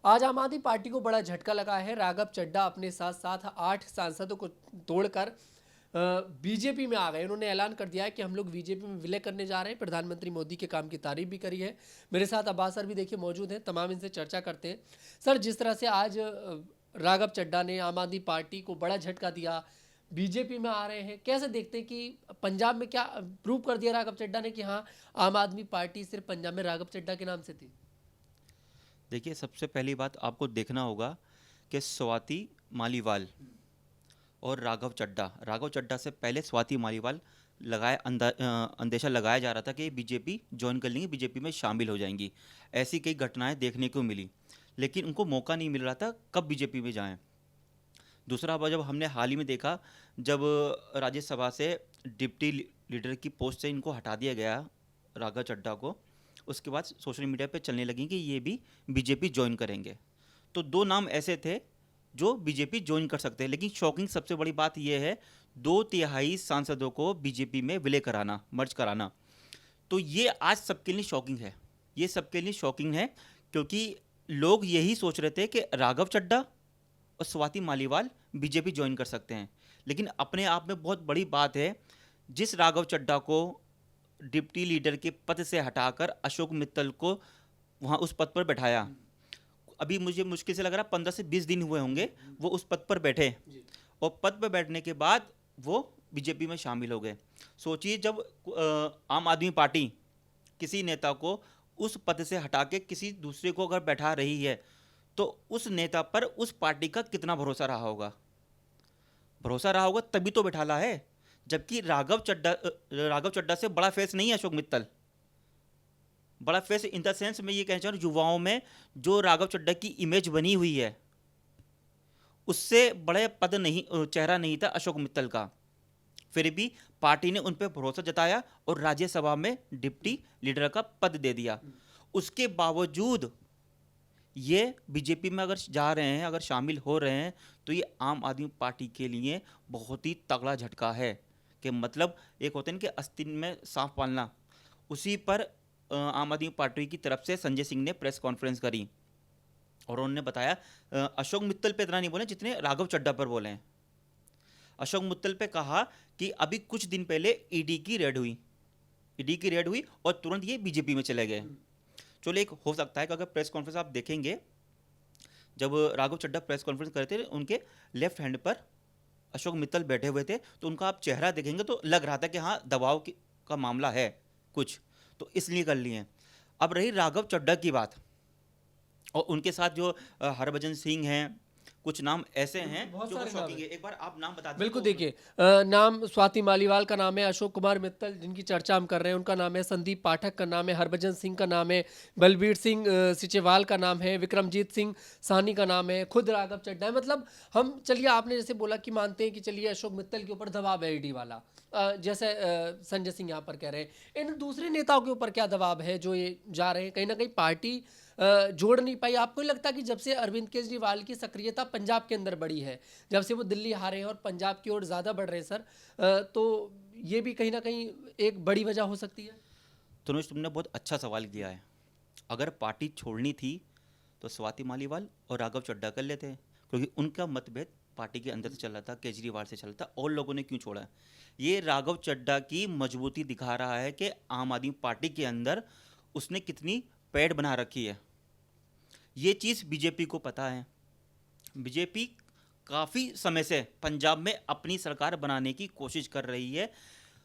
आज आम आदमी पार्टी को बड़ा झटका लगा है। राघव चड्ढा अपने साथ साथ 8 सांसदों को तोड़कर बीजेपी में आ गए। उन्होंने ऐलान कर दिया है कि हम लोग बीजेपी में विलय करने जा रहे हैं। प्रधानमंत्री मोदी के काम की तारीफ भी करी है। मेरे साथ अब्बास सर भी देखिए मौजूद हैं, तमाम इनसे चर्चा करते हैं। सर, जिस तरह से आज राघव चड्ढा ने आम आदमी पार्टी को बड़ा झटका दिया, बीजेपी में आ रहे हैं, कैसे देखते हैं कि पंजाब में क्या प्रूव कर दिया राघव चड्ढा ने कि हाँ, आम आदमी पार्टी सिर्फ पंजाब में राघव चड्ढा के नाम से थी? देखिए, सबसे पहली बात आपको देखना होगा कि स्वाति मालीवाल और राघव चड्ढा से पहले स्वाति मालीवाल अंदेशा लगाया जा रहा था कि बीजेपी ज्वाइन कर लेंगी, बीजेपी में शामिल हो जाएंगी। ऐसी कई घटनाएं देखने को मिली, लेकिन उनको मौका नहीं मिल रहा था कब बीजेपी में जाएं। दूसरा बात, जब हमने हाल ही में देखा, जब राज्यसभा से डिप्टी लीडर की पोस्ट से इनको हटा दिया गया राघव चड्ढा को, उसके बाद सोशल मीडिया पे चलने लगी कि ये भी बीजेपी ज्वाइन करेंगे। तो दो नाम ऐसे थे जो बीजेपी ज्वाइन कर सकते हैं, लेकिन शॉकिंग सबसे बड़ी बात यह है 2/3 सांसदों को बीजेपी में विलय कराना, मर्ज कराना। तो ये आज सबके लिए शॉकिंग है, ये सबके लिए शॉकिंग है, क्योंकि लोग यही सोच रहे थे कि राघव चड्ढा और स्वाति मालीवाल बीजेपी ज्वाइन कर सकते हैं। लेकिन अपने आप में बहुत बड़ी बात है, जिस राघव चड्ढा को डिप्टी लीडर के पद से हटाकर अशोक मित्तल को वहाँ उस पद पर बैठाया, अभी मुझे मुश्किल से लग रहा है 15 से 20 दिन हुए होंगे वो उस पद पर बैठे, और पद पर बैठने के बाद वो बीजेपी में शामिल हो गए। सोचिए, जब आम आदमी पार्टी किसी नेता को उस पद से हटा के किसी दूसरे को अगर बैठा रही है, तो उस नेता पर उस पार्टी का कितना भरोसा रहा होगा। भरोसा रहा होगा तभी तो बैठाला है। जबकि राघव चड्ढा से बड़ा फेस नहीं है अशोक मित्तल। बड़ा फेस इन द सेंस मैं ये कहना चाह रहा हूँ, युवाओं में जो राघव चड्ढा की इमेज बनी हुई है, उससे बड़े चेहरा नहीं था अशोक मित्तल का। फिर भी पार्टी ने उन पर भरोसा जताया और राज्यसभा में डिप्टी लीडर का पद दे दिया। उसके बावजूद ये बीजेपी में अगर जा रहे हैं, अगर शामिल हो रहे हैं, तो ये आम आदमी पार्टी के लिए बहुत ही तगड़ा झटका है। कि मतलब एक होते हैं कि आस्तीन में सांप पालना, उसी पर आम आदमी पार्टी की तरफ से संजय सिंह ने प्रेस कॉन्फ्रेंस करी और उन्होंने बताया, अशोक मित्तल पे इतना नहीं बोले जितने राघव चड्ढा पर बोले हैं। अशोक मित्तल पे कहा कि अभी कुछ दिन पहले ईडी की रेड हुई और तुरंत ये बीजेपी में चले गए। चलो, एक हो सकता है कि अगर प्रेस कॉन्फ्रेंस आप देखेंगे, जब राघव चड्ढा प्रेस कॉन्फ्रेंस कर रहे थे, उनके लेफ्ट हैंड पर अशोक मित्तल बैठे हुए थे, तो उनका आप चेहरा देखेंगे तो लग रहा था कि हाँ, दबाव का मामला है कुछ, तो इसलिए कर लिए। अब रही राघव चड्ढा की बात, और उनके साथ जो हरभजन सिंह हैं, कुछ नाम ऐसे हैं बहुत जो सारे नाम शॉकिंग हैं। है। एक बार आप नाम बता दीजिए। बिल्कुल, तो देखिए नाम स्वाति मालीवाल का नाम है, अशोक कुमार मित्तल जिनकी चर्चा हम कर रहे हैं उनका नाम है, संदीप पाठक का नाम है, हरभजन सिंह का नाम है, बलबीर सिंह सिचेवाल का नाम है, विक्रमजीत सिंह साहनी का नाम है, खुद राघव चड्ढा है। मतलब हम, चलिए आपने जैसे बोला कि मानते हैं कि चलिए अशोक मित्तल के ऊपर दबाव है ईडी वाला, जैसे संजय सिंह यहाँ पर कह रहे हैं। इन दूसरे नेताओं के ऊपर क्या दबाव है जो ये जा रहे हैं? कहीं ना कहीं पार्टी जोड़ नहीं पाई? आपको नहीं लगता कि जब से अरविंद केजरीवाल की सक्रियता पंजाब के अंदर बढ़ी है, जब से वो दिल्ली हारे हैं और पंजाब की ओर ज़्यादा बढ़ रहे हैं सर, तो ये भी कहीं ना कहीं एक बड़ी वजह हो सकती है? तनुज, तुमने बहुत अच्छा सवाल किया है। अगर पार्टी छोड़नी थी तो स्वाति मालीवाल और राघव चड्ढा कर लेते, क्योंकि उनका मतभेद पार्टी के अंदर से चल रहा था, केजरीवाल से चल रहा था, और लोगों ने क्यों छोड़ा। ये राघव चड्ढा की मजबूती दिखा रहा है कि आम आदमी पार्टी के अंदर उसने कितनी पैड़ बना रखी है। ये चीज़ बीजेपी को पता है। बीजेपी काफ़ी समय से पंजाब में अपनी सरकार बनाने की कोशिश कर रही है।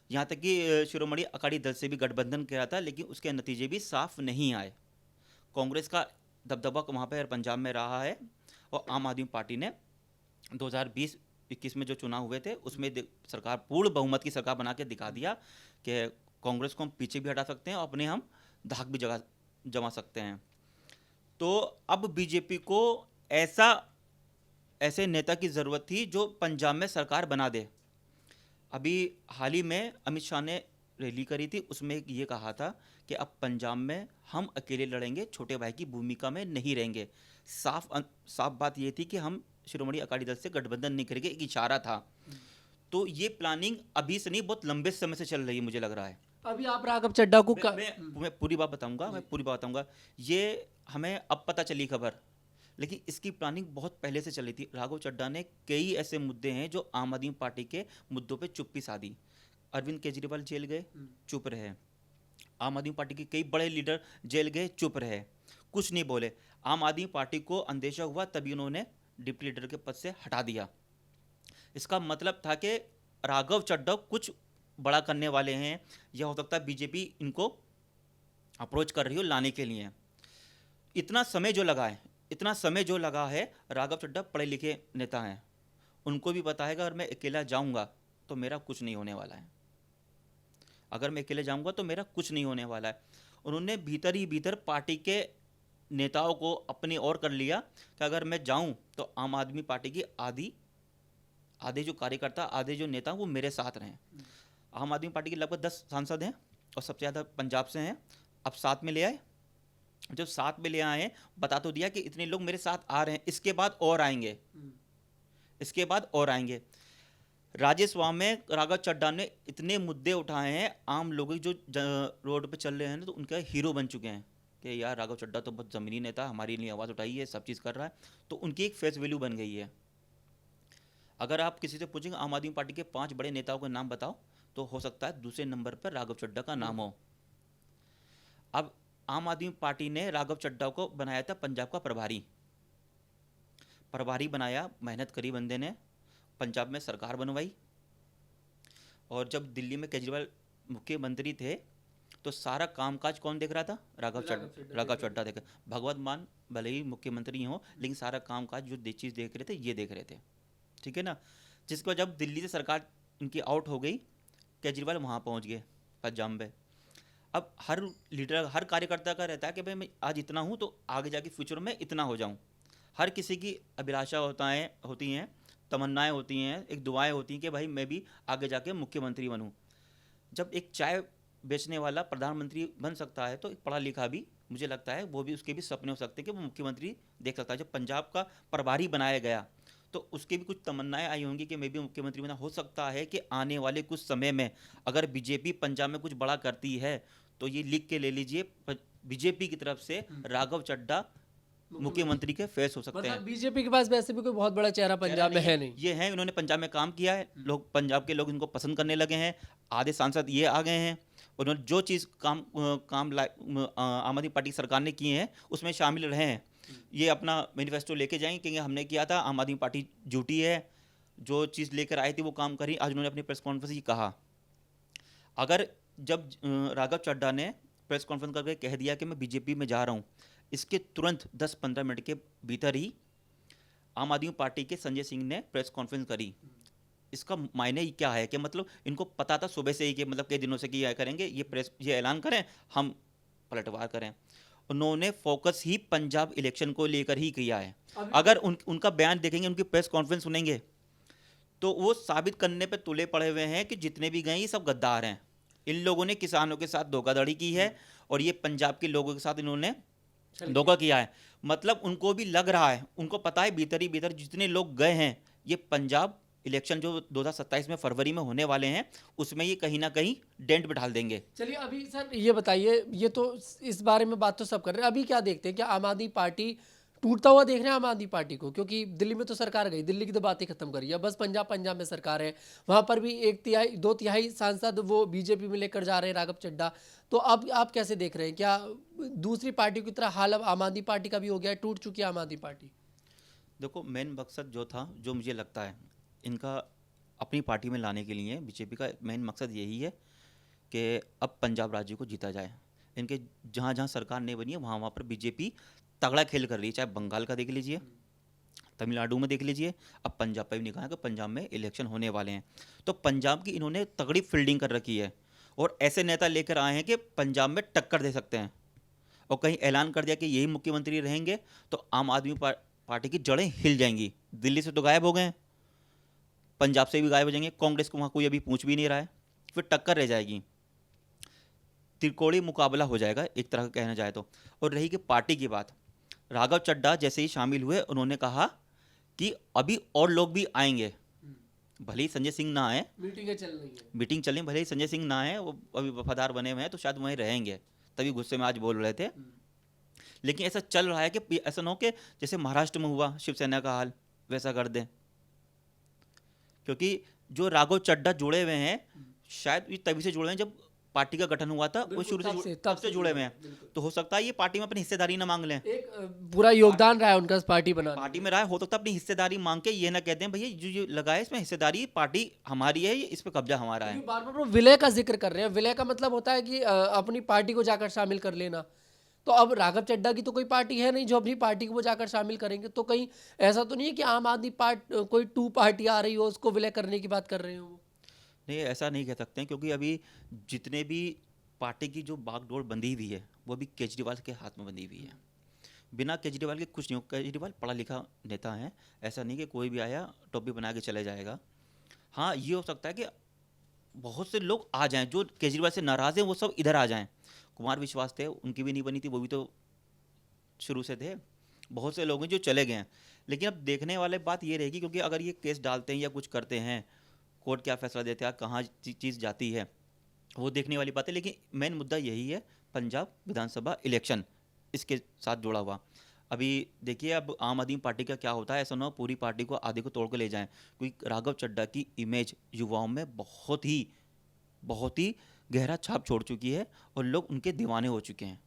यहाँ तक कि शिरोमणि अकाली दल से भी गठबंधन किया था, लेकिन उसके नतीजे भी साफ नहीं आए। कांग्रेस का दबदबा वहाँ पर पंजाब में रहा है, और आम आदमी पार्टी ने 2020-21 में जो चुनाव हुए थे उसमें सरकार, पूर्ण बहुमत की सरकार बना के दिखा दिया कि कांग्रेस को हम पीछे भी हटा सकते हैं और अपने हम धाक भी जमा सकते हैं। तो अब बीजेपी को ऐसे नेता की ज़रूरत थी जो पंजाब में सरकार बना दे। अभी हाल ही में अमित शाह ने रैली करी थी, उसमें ये कहा था कि अब पंजाब में हम अकेले लड़ेंगे, छोटे भाई की भूमिका में नहीं रहेंगे। साफ बात ये थी कि हम शिरोमणि अकाली दल से गठबंधन नहीं करेंगे, एक इशारा था। तो ये प्लानिंग अभी से नहीं, बहुत लंबे समय से चल रही है, मुझे लग रहा है। अभी आप राघव चड्ढा को मैं पूरी बात बताऊंगा। ये हमें अब पता चली खबर लेकिन इसकी प्लानिंग बहुत पहले से चली थी। राघव चड्ढा ने कई ऐसे मुद्दे हैं जो आम आदमी पार्टी के मुद्दों पे चुप्पी साधी। अरविंद केजरीवाल जेल गए, चुप रहे। आम आदमी पार्टी के कई बड़े लीडर जेल गए, चुप रहे, कुछ नहीं बोले। आम आदमी पार्टी को अंदेशा हुआ तभी उन्होंने डिप्टी लीडर के पद से हटा दिया। इसका मतलब था कि राघव चड्ढा कुछ बड़ा करने वाले हैं, या हो सकता है बीजेपी इनको अप्रोच कर रही हो लाने के लिए। इतना समय जो लगा है, राघव चड्ढा पढ़े लिखे नेता हैं, उनको भी पता है कि अगर मैं अकेला जाऊंगा तो मेरा कुछ नहीं होने वाला है। उन्होंने भीतर ही भीतर पार्टी के नेताओं को अपनी ओर कर लिया कि अगर मैं जाऊं तो आम आदमी पार्टी की आधे जो कार्यकर्ता, आधे जो नेता वो मेरे साथ रहें। आम आदमी पार्टी के लगभग 10 सांसद हैं और सबसे ज़्यादा पंजाब से हैं। अब साथ में ले आए, जब साथ में ले आए हैं बता तो दिया कि इतने लोग मेरे साथ आ रहे हैं, इसके बाद और आएंगे। राजस्व में राघव चड्ढा ने इतने मुद्दे उठाए हैं, आम लोग जो रोड पे चल रहे हैं ना, तो उनका हीरो बन चुके हैं कि यार राघव चड्ढा तो बहुत ज़मीनी नेता, हमारे लिए आवाज़ उठाई है, सब चीज़ कर रहा है, तो उनकी एक फेस वैल्यू बन गई है। अगर आप किसी से पूछेंगे आम आदमी पार्टी के 5 बड़े नेताओं का नाम बताओ, तो हो सकता है दूसरे नंबर पर राघव चड्ढा का नाम हो। अब आम आदमी पार्टी ने राघव चड्ढा को बनाया था पंजाब का प्रभारी बनाया, मेहनत करी बंदे ने, पंजाब में सरकार बनवाई। और जब दिल्ली में केजरीवाल मुख्यमंत्री थे तो सारा कामकाज कौन देख रहा था? राघव चड्ढा देख। भगवत मान भले ही मुख्यमंत्री हो, लेकिन सारा कामकाज जो चीज़ देख रहे थे ये देख रहे थे, ठीक है ना। जिसके बाद जब दिल्ली से सरकार इनकी आउट हो गई, केजरीवाल वहाँ पहुँच गए पंजाब में। अब हर लीडर, हर कार्यकर्ता का रहता है कि भाई मैं आज इतना हूँ तो आगे जाके फ्यूचर में इतना हो जाऊँ। हर किसी की अभिलाषा होती हैं, तमन्नाएं होती हैं, एक दुआएं होती हैं कि भाई मैं भी आगे जाके मुख्यमंत्री बनूं। जब एक चाय बेचने वाला प्रधानमंत्री बन सकता है तो एक पढ़ा लिखा भी, मुझे लगता है वो भी, उसके भी सपने हो सकते हैं कि वो मुख्यमंत्री देख सकता है। जब पंजाब का प्रभारी बनाया गया तो उसके भी कुछ तमन्नाएं आई होंगी कि मैं भी मुख्यमंत्री बना। हो सकता है कि आने वाले कुछ समय में अगर बीजेपी पंजाब में कुछ बड़ा करती है तो ये लिख के ले लीजिए, बीजेपी की तरफ से राघव चड्ढा मुख्यमंत्री के फेस हो सकते हैं। बीजेपी के पास वैसे भी कोई बहुत बड़ा चेहरा पंजाब में है नहीं। ये है, इन्होंने पंजाब में काम किया है, लोग, पंजाब के लोग इनको पसंद करने लगे हैं। आधे सांसद ये आ गए हैं, उन्होंने जो चीज़ आम आदमी पार्टी सरकार ने किए हैं उसमें शामिल रहे हैं। ये अपना मैनिफेस्टो लेके जाएंगे कि हमने किया था, आम आदमी पार्टी झूठी है, जो चीज़ लेकर आई थी वो काम करी। आज उन्होंने अपनी प्रेस कॉन्फ्रेंस ये कहा। अगर जब राघव चड्ढा ने प्रेस कॉन्फ्रेंस करके कह दिया कि मैं बीजेपी में जा रहा हूँ, इसके तुरंत 10-15 मिनट के भीतर ही आम आदमी पार्टी के संजय सिंह ने प्रेस कॉन्फ्रेंस करी। इसका मायने क्या है कि मतलब इनको पता था सुबह से ही कि मतलब कई दिनों से कि ये करेंगे, ये ऐलान करें, हम पलटवार करें। उन्होंने फोकस ही पंजाब इलेक्शन को लेकर ही किया है। अगर उनका बयान देखेंगे, उनकी प्रेस कॉन्फ्रेंस सुनेंगे, तो वो साबित करने पे तुले पड़े हुए हैं कि जितने भी गए ये सब गद्दार हैं। इन लोगों ने किसानों के साथ धोखाधड़ी की है और ये पंजाब के लोगों के साथ इन्होंने धोखा किया है। मतलब उनको भी लग रहा है, उनको पता है भीतर ही भीतर जितने लोग गए हैं, ये पंजाब इलेक्शन जो 2027 में फरवरी में होने वाले हैं उसमें ये कहीं ना कहीं डेंट बिठा देंगे। चलिए अभी सर ये बताइए, ये तो इस बारे में बात तो सब कर रहे हैं, अभी क्या देखते हैं, क्या आम आदमी पार्टी टूटता हुआ देख रहे हैं आम आदमी पार्टी को? क्योंकि दिल्ली में तो सरकार गई, दिल्ली की तो बातें खत्म करी है, बस पंजाब में सरकार है, वहाँ पर भी 2/3 सांसद वो बीजेपी में लेकर जा रहे हैं, राघव चड्ढा। तो अब आप कैसे देख रहे हैं, क्या दूसरी पार्टियों की तरह हाल अब आम आदमी पार्टी का भी हो गया है, टूट चुकी है आम आदमी पार्टी? देखो, मेन मकसद जो था, जो मुझे लगता है इनका अपनी पार्टी में लाने के लिए, बीजेपी का मेन मकसद यही है कि अब पंजाब राज्य को जीता जाए। इनके जहाँ जहाँ सरकार नहीं बनी है वहाँ वहाँ पर बीजेपी तगड़ा खेल कर रही है। चाहे बंगाल का देख लीजिए, तमिलनाडु में देख लीजिए, अब पंजाब पर भी निकला है कि पंजाब में इलेक्शन होने वाले हैं, तो पंजाब की इन्होंने तगड़ी फील्डिंग कर रखी है और ऐसे नेता लेकर आए हैं कि पंजाब में टक्कर दे सकते हैं। और कहीं ऐलान कर दिया कि यही मुख्यमंत्री रहेंगे तो आम आदमी पार्टी की जड़ें हिल जाएंगी। दिल्ली से तो गायब हो गए हैं, पंजाब से भी गायब हो जाएंगे, कांग्रेस को वहाँ कोई अभी पूछ भी नहीं रहा है, फिर टक्कर रह जाएगी, त्रिकोणीय मुकाबला हो जाएगा एक तरह का कहना जाए तो। और रही कि पार्टी की बात, राघव चड्ढा जैसे ही शामिल हुए उन्होंने कहा कि अभी और लोग भी आएंगे, भले ही संजय सिंह ना आए, मीटिंग चल रही, भले ही संजय सिंह ना आए, वो अभी वफादार बने हुए हैं तो शायद वहीं रहेंगे, तभी गुस्से में आज बोल रहे थे। लेकिन ऐसा चल रहा है कि ऐसा ना हो कि जैसे महाराष्ट्र में हुआ शिवसेना का हाल वैसा कर दें, क्योंकि जो राघव चड्ढा जुड़े हुए हैं शायद ये तभी से जुड़े हैं जब पार्टी का गठन हुआ था, वो बिल्कुल, शुरू तब से तब तब से से जुड़े हुए हैं। बिल्कुल। तो हो सकता है ये पार्टी में अपनी हिस्सेदारी ना मांग लें, एक पूरा योगदान रहा है उनका इस पार्टी बनाने पार्टी में। में रहा है, हो सकता है अपनी हिस्सेदारी मांग के ये ना कहते हैं भैया जो लगा है इसमें हिस्सेदारी पार्टी हमारी है, ये इस पे कब्जा हमारा है। क्योंकि बार बार वो विलय का जिक्र कर रहे हैं। विलय का मतलब होता है कि अपनी पार्टी को जाकर शामिल कर लेना। तो अब राघव चड्ढा की तो कोई पार्टी है नहीं जो अपनी पार्टी को वो जाकर शामिल करेंगे। तो कहीं ऐसा तो नहीं है कि आम आदमी कोई टू पार्टी आ रही हो उसको विलय करने की बात कर रहे हो वो। नहीं, ऐसा नहीं कह सकते हैं, क्योंकि अभी जितने भी पार्टी की जो बागडोर बंधी हुई है वो भी केजरीवाल के हाथ में बंधी हुई है। बिना केजरीवाल के कुछ नहीं हो। केजरीवाल पढ़ा लिखा नेता है, ऐसा नहीं कि कोई भी आया टोपी बना के चले जाएगा। हाँ, ये हो सकता है कि बहुत से लोग आ जाएं जो केजरीवाल से नाराज़ हैं, वो सब इधर आ जाएं। कुमार विश्वास थे, उनकी भी नहीं बनी थी, वो भी तो शुरू से थे। बहुत से लोग हैं जो चले गए हैं, लेकिन अब देखने वाले बात ये रहेगी, क्योंकि अगर ये केस डालते हैं या कुछ करते हैं, कोर्ट क्या फैसला देते हैं, कहाँ चीज़ जाती है, वो देखने वाली बात है। लेकिन मेन मुद्दा यही है, पंजाब विधानसभा इलेक्शन इसके साथ जुड़ा हुआ। अभी देखिए अब आम आदमी पार्टी का क्या होता है, ऐसा ना हो पूरी पार्टी को आधे को तोड़ के ले जाएं, क्योंकि राघव चड्ढा की इमेज युवाओं में बहुत ही गहरा छाप छोड़ चुकी है और लोग उनके दीवाने हो चुके हैं।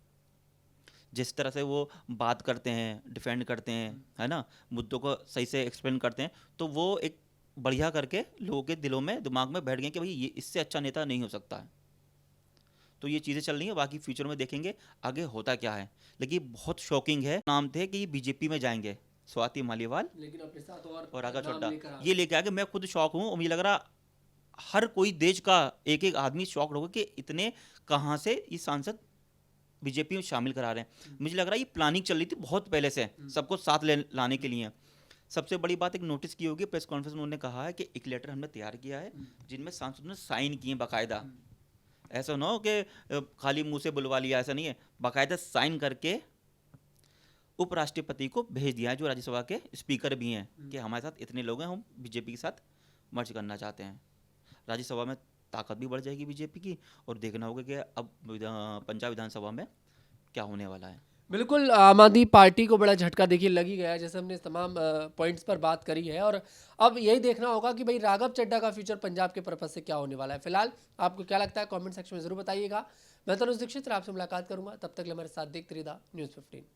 जिस तरह से वो बात करते हैं, डिफेंड करते हैं, है ना, मुद्दों को सही से एक्सप्लेन करते हैं, तो वो एक बढ़िया करके लोगों के दिलों में दिमाग में बैठ गए कि भाई ये इससे अच्छा नेता नहीं हो सकता है। तो ये चीज़ें चल रही हैं, बाकी फ्यूचर में देखेंगे आगे होता क्या है। लेकिन बहुत शॉकिंग है, नाम थे कि ये बीजेपी में जाएंगे स्वाति मालीवाल लेकिन अपने साथ और राघव नाम चड्ढा, लेकर आ ये लेके आके मैं खुद शॉक हूँ, और मुझे लग रहा हर कोई देश का एक एक आदमी शॉक्ड होगा कि इतने कहाँ से ये सांसद बीजेपी में शामिल करा रहे हैं। मुझे लग रहा है ये प्लानिंग चल रही थी बहुत पहले से सबको साथ लाने के लिए। सबसे बड़ी बात एक नोटिस की होगी, प्रेस कॉन्फ्रेंस में उन्होंने कहा है कि एक लेटर हमने तैयार किया है जिनमें सांसदों ने साइन किए बाकायदा। ऐसा ना हो कि खाली मुंह से बुलवा लिया, ऐसा नहीं है, बाकायदा साइन करके उपराष्ट्रपति को भेज दिया है, जो राज्यसभा के स्पीकर भी हैं, कि हमारे साथ इतने लोग हैं, हम बीजेपी के साथ मर्ज करना चाहते हैं। राज्यसभा में ताकत भी बढ़ जाएगी बीजेपी की, और देखना होगा कि अब पंजाब विधानसभा में क्या होने वाला है। बिल्कुल, आम आदमी पार्टी को बड़ा झटका देखिए लग ही गया है, जैसे हमने इस तमाम पॉइंट्स पर बात करी है। और अब यही देखना होगा कि भाई राघव चड्ढा का फ्यूचर पंजाब के पर्पज से क्या होने वाला है। फिलहाल आपको क्या लगता है कमेंट सेक्शन में जरूर बताइएगा। मैं तनुज दीक्षित आपसे मुलाकात करूंगा, तब तक के लिए हमारे साथ देखते रहिए न्यूज़ 15।